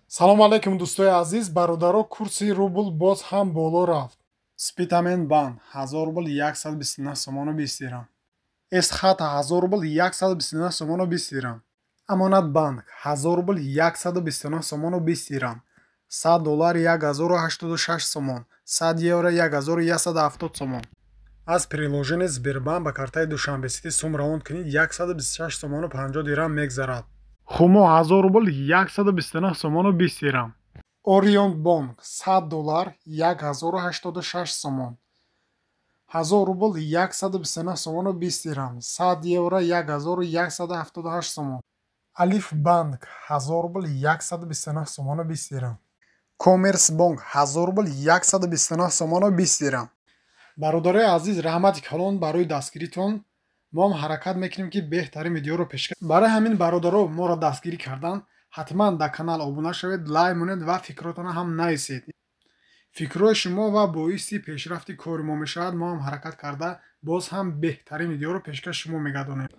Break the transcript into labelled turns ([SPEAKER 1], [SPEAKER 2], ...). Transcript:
[SPEAKER 1] салом алейкум дӯстои азиз, бародаро, курси рубл боз ҳам боло рафт. Спитамен банк 1129 сомону 20 дирам. Эсхата 1000 рубл 129 сомону 20 дирам. Амонат банк 1000 рубл 129 сомону 20 дирам. 100 доллар 1086 сомон. 100 евро 1170 сомон. аз приложение Сбербанк ба картаи Душанбесити сум равон кунед 126 сомону 50 дирам мегзарад. хумо 1000 рубл 129 сомону 20 дирам. Орион банк 100 доллар 1086 сомон. 1000 рубл 129 сомону 20 дирам. 100 евро 1178 сомон. алиф банк 1000 рубл 129 сомону 20 дирам. Коммерс банк 1000 рубл 129 сомону 20 дирам. бародарои азиз, раҳмати калон барои дастгиритон. мо ҳам ҳаракат мекунем ки беҳтарин видеоро пешкаш. барои ҳамин бародаро моро дастгирӣ кардан, ҳатман дар канал обуна шавед, лайк монед ва фикротона ҳам нависед. фикрҳои шумо ва боиси пешрафти кори мо мешавад. мо ҳам ҳаракат карда боз ҳам беҳтарин видеоро пешкаш шумо мегардонем.